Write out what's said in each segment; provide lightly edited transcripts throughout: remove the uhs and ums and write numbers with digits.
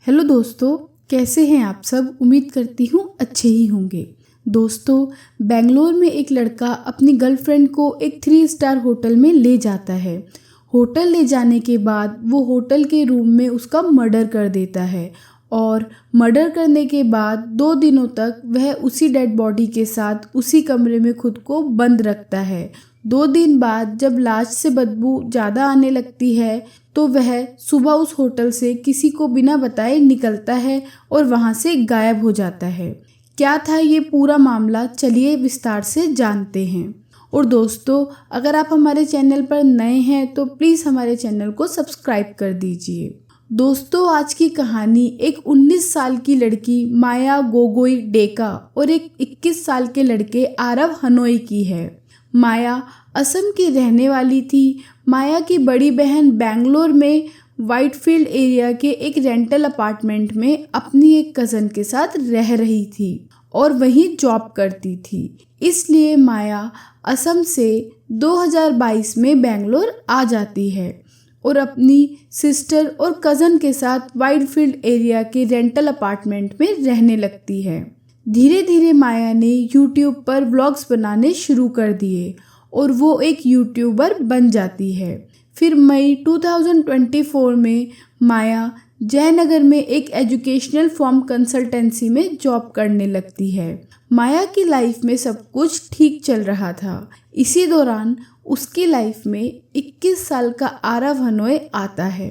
Hello दोस्तों, कैसे हैं आप सब। उम्मीद करती हूँ अच्छे ही होंगे। दोस्तों, बेंगलोर में एक लड़का अपनी गर्लफ्रेंड को एक 3 स्टार होटल में ले जाता है। होटल ले जाने के बाद वो होटल के रूम में उसका मर्डर कर देता है और मर्डर करने के बाद 2 दिनों तक वह उसी डेड बॉडी के साथ उसी कमरे में खुद को बंद रखता है। 2 दिन बाद जब लाश से बदबू ज़्यादा आने लगती है तो वह सुबह उस होटल से किसी को बिना बताए निकलता है और वहाँ से गायब हो जाता है। क्या था ये पूरा मामला, चलिए विस्तार से जानते हैं। और दोस्तों, अगर आप हमारे चैनल पर नए हैं तो प्लीज़ हमारे चैनल को सब्सक्राइब कर दीजिए। दोस्तों, आज की कहानी एक 19 साल की लड़की माया गोगोई डेका और एक 21 साल के लड़के आरव हनोई की है। माया असम की रहने वाली थी। माया की बड़ी बहन बेंगलोर में वाइटफील्ड एरिया के एक रेंटल अपार्टमेंट में अपनी एक कज़न के साथ रह रही थी और वहीं जॉब करती थी। इसलिए माया असम से 2022 में बेंगलोर आ जाती है और अपनी सिस्टर और कज़न के साथ वाइटफील्ड एरिया के रेंटल अपार्टमेंट में रहने लगती है। धीरे धीरे माया ने यूट्यूब पर व्लॉग्स बनाने शुरू कर दिए और वो एक यूट्यूबर बन जाती है। फिर मई 2024 में माया जयनगर में एक एजुकेशनल फॉर्म कंसल्टेंसी में जॉब करने लगती है। माया की लाइफ में सब कुछ ठीक चल रहा था। इसी दौरान उसकी लाइफ में 21 साल का आरव हनोई आता है।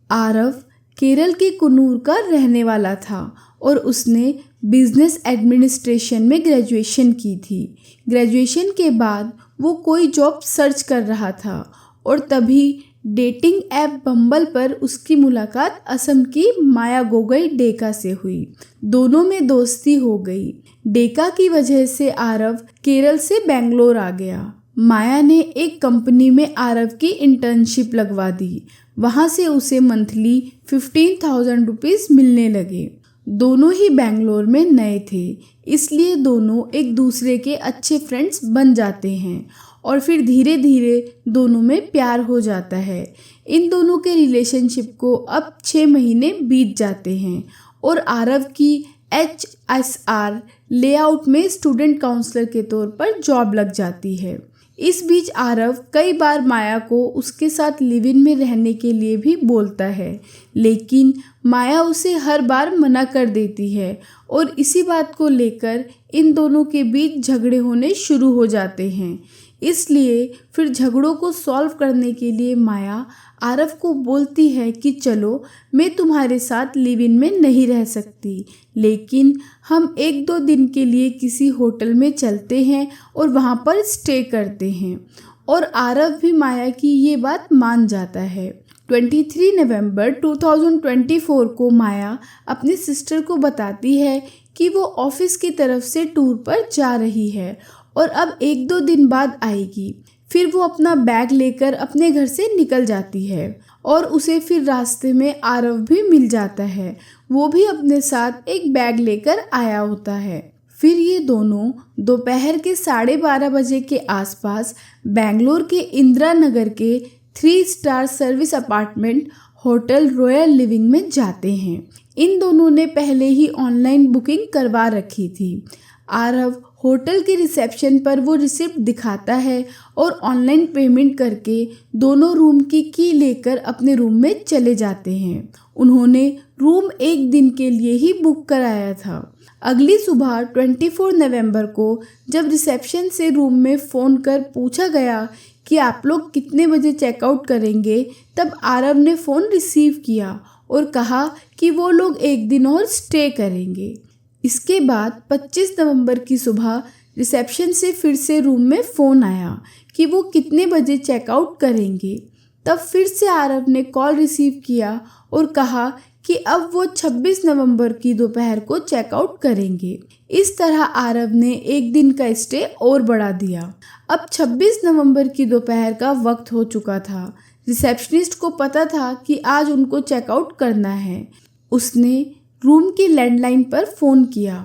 आरव केरल के कुन्नूर का रहने वाला था और उसने बिजनेस एडमिनिस्ट्रेशन में ग्रेजुएशन की थी। ग्रेजुएशन के बाद वो कोई जॉब सर्च कर रहा था और तभी डेटिंग ऐप बम्बल पर उसकी मुलाकात असम की माया गोगोई डेका से हुई। दोनों में दोस्ती हो गई। डेका की वजह से आरव केरल से बेंगलोर आ गया। माया ने एक कंपनी में आरव की इंटर्नशिप लगवा दी। वहाँ से उसे मंथली 15,000 रुपीज़ मिलने लगे। दोनों ही बेंगलोर में नए थे, इसलिए दोनों एक दूसरे के अच्छे फ्रेंड्स बन जाते हैं और फिर धीरे धीरे दोनों में प्यार हो जाता है। इन दोनों के रिलेशनशिप को अब 6 महीने बीत जाते हैं और आरव की HSR लेआउट में स्टूडेंट काउंसलर के तौर पर जॉब लग जाती है। इस बीच आरव कई बार माया को उसके साथ लिव इन में रहने के लिए भी बोलता है, लेकिन माया उसे हर बार मना कर देती है और इसी बात को लेकर इन दोनों के बीच झगड़े होने शुरू हो जाते हैं। इसलिए फिर झगड़ों को सॉल्व करने के लिए माया आरव को बोलती है कि चलो, मैं तुम्हारे साथ लिव इन में नहीं रह सकती, लेकिन हम 1-2 दिन के लिए किसी होटल में चलते हैं और वहाँ पर स्टे करते हैं। और आरव भी माया की ये बात मान जाता है। 23 नवंबर 2024 को माया अपनी सिस्टर को बताती है कि वो ऑफिस की तरफ से टूर पर जा रही है और अब 1-2 दिन बाद आएगी। फिर वो अपना बैग लेकर अपने घर से निकल जाती है और उसे फिर रास्ते में आरव भी मिल जाता है। वो भी अपने साथ एक बैग लेकर आया होता है। फिर ये दोनों दोपहर के 12:30 बजे के आसपास बेंगलोर के इंदिरा नगर के 3 star service apartment hotel royal living में जाते हैं। इन दोनों ने पहले ही ऑनलाइन बुकिंग करवा रखी थी। आरव होटल के रिसेप्शन पर वो रिसिप्ट दिखाता है और ऑनलाइन पेमेंट करके दोनों रूम की की लेकर अपने रूम में चले जाते हैं। उन्होंने रूम 1 दिन के लिए ही बुक कराया था। अगली सुबह 24 नवंबर को जब रिसेप्शन से रूम में फ़ोन कर पूछा गया कि आप लोग कितने बजे चेकआउट करेंगे, तब आरव ने फ़ोन रिसीव किया और कहा कि वो लोग 1 दिन और स्टे करेंगे। इसके बाद 25 नवंबर की सुबह रिसेप्शन से फिर से रूम में फ़ोन आया कि वो कितने बजे चेकआउट करेंगे। तब फिर से आरव ने कॉल रिसीव किया और कहा कि अब वो 26 नवंबर की दोपहर को चेकआउट करेंगे। इस तरह आरव ने 1 दिन का स्टे और बढ़ा दिया। अब 26 नवंबर की दोपहर का वक्त हो चुका था। रिसेप्शनिस्ट को पता था कि आज उनको चेकआउट करना है। उसने रूम की लैंडलाइन पर फ़ोन किया।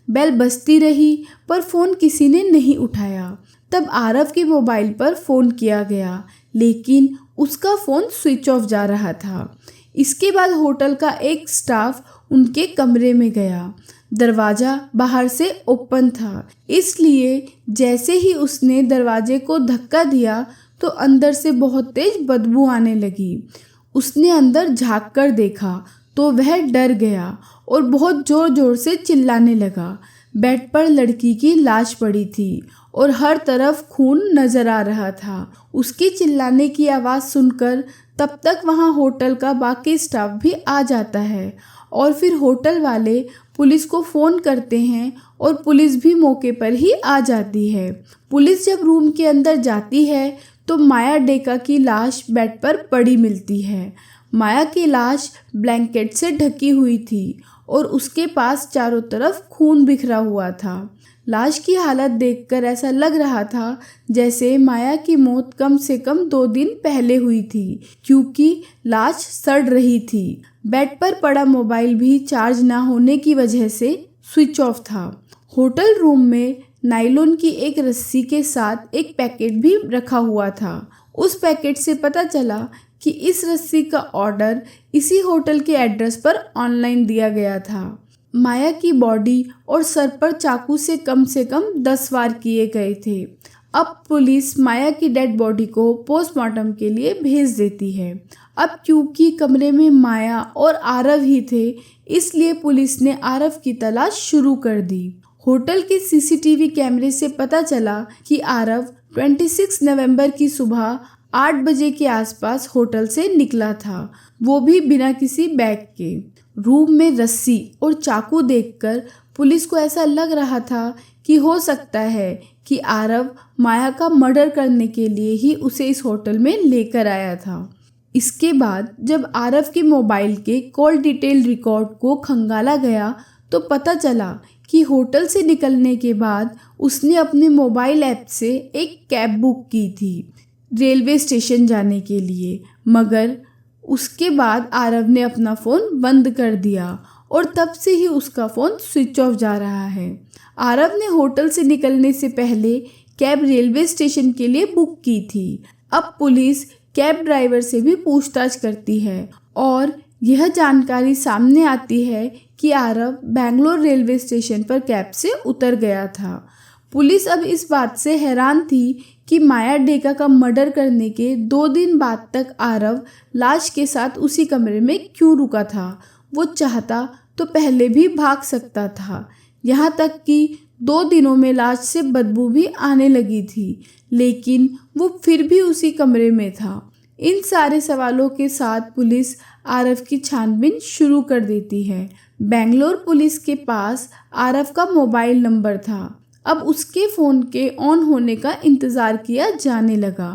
बेल बजती रही पर फ़ोन किसी ने नहीं उठाया। तब आरव के मोबाइल पर फ़ोन किया गया, लेकिन उसका फ़ोन स्विच ऑफ जा रहा था। इसके बाद होटल का एक स्टाफ उनके कमरे में गया। दरवाज़ा बाहर से ओपन था, इसलिए जैसे ही उसने दरवाजे को धक्का दिया तो अंदर से बहुत तेज बदबू आने लगी। उसने अंदर झांक कर देखा तो वह डर गया और बहुत ज़ोर ज़ोर से चिल्लाने लगा। बेड पर लड़की की लाश पड़ी थी और हर तरफ खून नजर आ रहा था। उसकी चिल्लाने की आवाज़ सुनकर तब तक वहाँ होटल का बाकी स्टाफ भी आ जाता है और फिर होटल वाले पुलिस को फ़ोन करते हैं और पुलिस भी मौके पर ही आ जाती है। पुलिस जब रूम के अंदर जाती है तो माया डेका की लाश बेड पर पड़ी मिलती है। माया की लाश ब्लैंकेट से ढकी हुई थी और उसके पास चारों तरफ खून बिखरा हुआ था। लाश की हालत देखकर ऐसा लग रहा था जैसे माया की मौत कम से कम 2 दिन पहले हुई थी, क्योंकि लाश सड़ रही थी। बेड पर पड़ा मोबाइल भी चार्ज ना होने की वजह से स्विच ऑफ था। होटल रूम में नायलॉन की एक रस्सी के साथ एक पैकेट भी रखा हुआ था। उस पैकेट से पता चला कि इस रस्सी का ऑर्डर इसी होटल के एड्रेस पर ऑनलाइन दिया गया था। माया की बॉडी और सर पर चाकू से कम 10 वार किए गए थे। अब पुलिस माया की डेड बॉडी को पोस्टमार्टम के लिए भेज देती है। अब क्योंकि कमरे में माया और आरव ही थे, इसलिए पुलिस ने आरव की तलाश शुरू कर दी। होटल के सीसीटीवी कैमरे से पता चला कि आरव 26 नवंबर की सुबह 8 बजे के आसपास होटल से निकला था, वो भी बिना किसी बैग के। रूम में रस्सी और चाकू देखकर पुलिस को ऐसा लग रहा था कि हो सकता है कि आरव माया का मर्डर करने के लिए ही उसे इस होटल में लेकर आया था। इसके बाद जब आरव के मोबाइल के कॉल डिटेल रिकॉर्ड को खंगाला गया तो पता चला कि होटल से निकलने के बाद उसने अपने मोबाइल ऐप से एक कैब बुक की थी रेलवे स्टेशन जाने के लिए, मगर उसके बाद आरव ने अपना फ़ोन बंद कर दिया और तब से ही उसका फ़ोन स्विच ऑफ जा रहा है। आरव ने होटल से निकलने से पहले कैब रेलवे स्टेशन के लिए बुक की थी। अब पुलिस कैब ड्राइवर से भी पूछताछ करती है और यह जानकारी सामने आती है कि आरव बेंगलोर रेलवे स्टेशन पर कैब से उतर गया था। पुलिस अब इस बात से हैरान थी कि माया डेका का मर्डर करने के 2 दिन बाद तक आरव लाश के साथ उसी कमरे में क्यों रुका था। वो चाहता तो पहले भी भाग सकता था, यहाँ तक कि 2 दिनों में लाश से बदबू भी आने लगी थी, लेकिन वो फिर भी उसी कमरे में था। इन सारे सवालों के साथ पुलिस आरव की छानबीन शुरू कर देती है। बेंगलोर पुलिस के पास आरव का मोबाइल नंबर था। अब उसके फ़ोन के ऑन होने का इंतज़ार किया जाने लगा।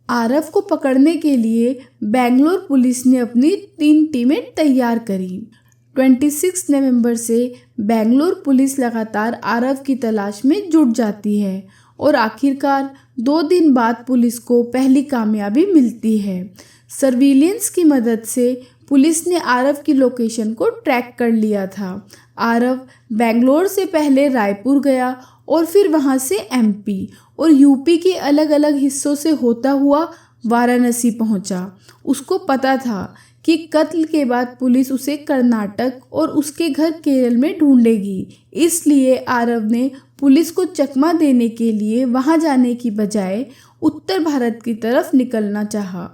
आरव को पकड़ने के लिए बेंगलोर पुलिस ने अपनी 3 टीमें तैयार करी। 26 नवंबर से बेंगलोर पुलिस लगातार आरव की तलाश में जुट जाती है और आखिरकार 2 दिन बाद पुलिस को पहली कामयाबी मिलती है। सर्विलेंस की मदद से पुलिस ने आरव की लोकेशन को ट्रैक कर लिया था। आरव बेंगलोर से पहले रायपुर गया और फिर वहां से एमपी और यूपी के अलग अलग हिस्सों से होता हुआ वाराणसी पहुंचा। उसको पता था कि कत्ल के बाद पुलिस उसे कर्नाटक और उसके घर केरल में ढूंढेगी, इसलिए आरव ने पुलिस को चकमा देने के लिए वहां जाने की बजाय उत्तर भारत की तरफ निकलना चाहा।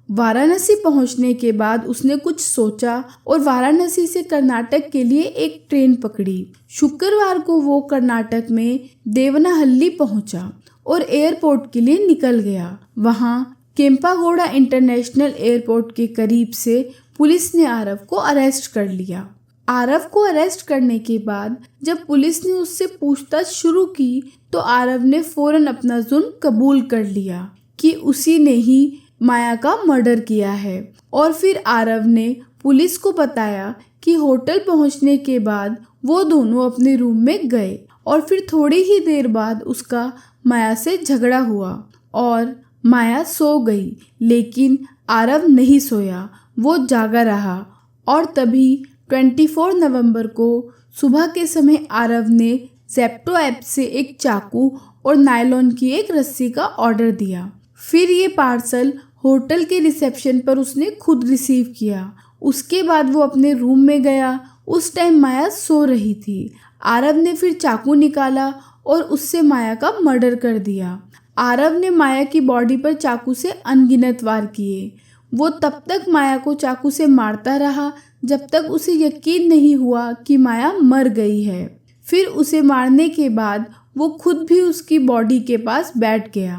वाराणसी पहुंचने के बाद उसने कुछ सोचा और वाराणसी से कर्नाटक के लिए एक ट्रेन पकड़ी। शुक्रवार को वो कर्नाटक में देवनाहल्ली पहुंचा और एयरपोर्ट के लिए निकल गया। वहां केम्पागौड़ा इंटरनेशनल एयरपोर्ट के करीब से पुलिस ने आरव को अरेस्ट कर लिया। आरव को अरेस्ट करने के बाद जब पुलिस ने उससे पूछताछ शुरू की तो आरव ने फौरन अपना जुर्म कबूल कर लिया कि उसी ने ही माया का मर्डर किया है। और फिर आरव ने पुलिस को बताया कि होटल पहुंचने के बाद वो दोनों अपने रूम में गए और फिर थोड़ी ही देर बाद उसका माया से झगड़ा हुआ और माया सो गई, लेकिन आरव नहीं सोया, वो जागा रहा। और तभी 24 नवंबर को सुबह के समय आरव ने ज़ेप्टो ऐप से एक चाकू और नायलॉन की एक रस्सी का ऑर्डर दिया। फिर ये पार्सल होटल के रिसेप्शन पर उसने खुद रिसीव किया। उसके बाद वो अपने रूम में गया उस टाइम माया सो रही थी। आरव ने फिर चाकू निकाला और उससे माया का मर्डर कर दिया। आरव ने माया की बॉडी पर चाकू से अनगिनत वार किए। वो तब तक माया को चाकू से मारता रहा जब तक उसे यकीन नहीं हुआ कि माया मर गई है। फिर उसे मारने के बाद वो खुद भी उसकी बॉडी के पास बैठ गया।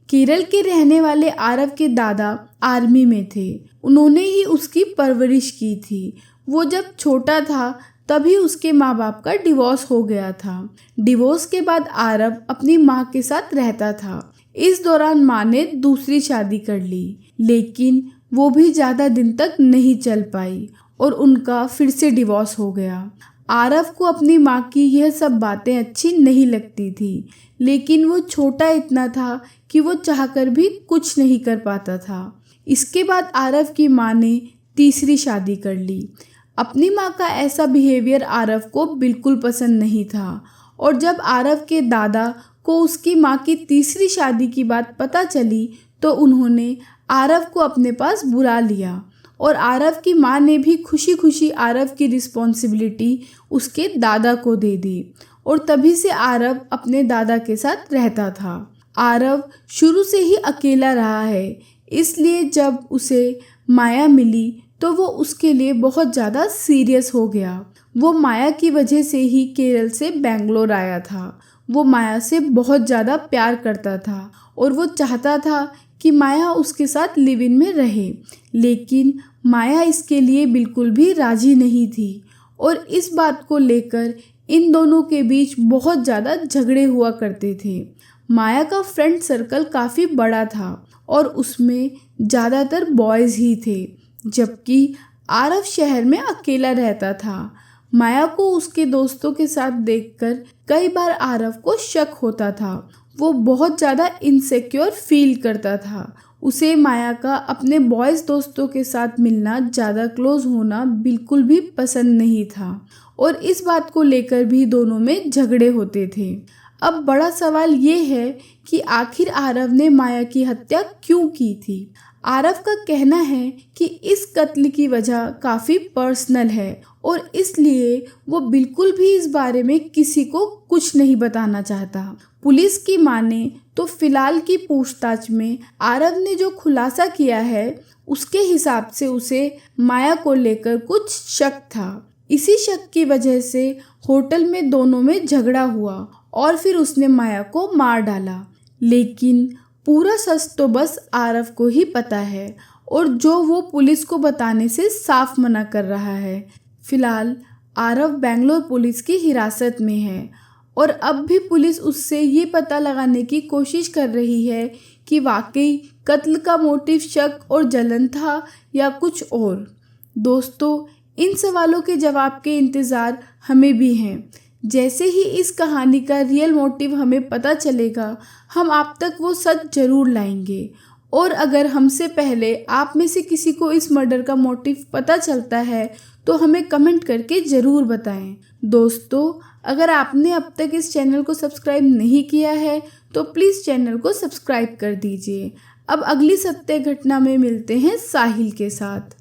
केरल के रहने वाले आरव के दादा आर्मी में थे। उन्होंने ही उसकी परवरिश की थी। वो जब छोटा था तभी उसके माँ बाप का डिवोर्स हो गया था। डिवोर्स के बाद आरव अपनी माँ के साथ रहता था। इस दौरान माँ ने दूसरी शादी कर ली, लेकिन वो भी ज़्यादा दिन तक नहीं चल पाई और उनका फिर से डिवोर्स हो गया। आरव को अपनी माँ की यह सब बातें अच्छी नहीं लगती थी, लेकिन वो छोटा इतना था कि वो चाहकर भी कुछ नहीं कर पाता था। इसके बाद आरव की माँ ने तीसरी शादी कर ली। अपनी माँ का ऐसा बिहेवियर आरव को बिल्कुल पसंद नहीं था और जब आरव के दादा को उसकी माँ की तीसरी शादी की बात पता चली तो उन्होंने आरव को अपने पास बुला लिया और आरव की माँ ने भी खुशी खुशी आरव की रिस्पॉन्सिबिलिटी उसके दादा को दे दी और तभी से आरव अपने दादा के साथ रहता था। आरव शुरू से ही अकेला रहा है, इसलिए जब उसे माया मिली तो वो उसके लिए बहुत ज़्यादा सीरियस हो गया। वो माया की वजह से ही केरल से बेंगलोर आया था। वो माया से बहुत ज़्यादा प्यार करता था और वो चाहता था कि माया उसके साथ लिव इन में रहे, लेकिन माया इसके लिए बिल्कुल भी राजी नहीं थी और इस बात को लेकर इन दोनों के बीच बहुत ज़्यादा झगड़े हुआ करते थे। माया का फ्रेंड सर्कल काफ़ी बड़ा था और उसमें ज़्यादातर बॉयज़ ही थे, जबकि आरव शहर में अकेला रहता था। माया को उसके दोस्तों के साथ देखकर कई बार आरव को शक होता था। वो बहुत ज़्यादा इनसिक्योर फील करता था। उसे माया का अपने बॉयज़ दोस्तों के साथ मिलना, ज़्यादा क्लोज होना बिल्कुल भी पसंद नहीं था और इस बात को लेकर भी दोनों में झगड़े होते थे। अब बड़ा सवाल ये है कि आखिर आरव ने माया की हत्या क्यों की थी। आरव का कहना है कि इस कत्ल की वजह काफ़ी पर्सनल है और इसलिए वो बिल्कुल भी इस बारे में किसी को कुछ नहीं बताना चाहता। पुलिस की माने तो फिलहाल की पूछताछ में आरव ने जो खुलासा किया है उसके हिसाब से उसे माया को लेकर कुछ शक था। इसी शक की वजह से होटल में दोनों में झगड़ा हुआ और फिर उसने माया को मार डाला, लेकिन पूरा सच तो बस आरव को ही पता है और जो वो पुलिस को बताने से साफ मना कर रहा है। फिलहाल आरव बेंगलोर पुलिस की हिरासत में है और अब भी पुलिस उससे ये पता लगाने की कोशिश कर रही है कि वाकई कत्ल का मोटिव शक और जलन था या कुछ और। दोस्तों, इन सवालों के जवाब के इंतज़ार हमें भी हैं। जैसे ही इस कहानी का रियल मोटिव हमें पता चलेगा, हम आप तक वो सच ज़रूर लाएंगे। और अगर हमसे पहले आप में से किसी को इस मर्डर का मोटिव पता चलता है तो हमें कमेंट करके ज़रूर बताएं। दोस्तों, अगर आपने अब तक इस चैनल को सब्सक्राइब नहीं किया है तो प्लीज़ चैनल को सब्सक्राइब कर दीजिए। अब अगली सत्य घटना में मिलते हैं साहिल के साथ।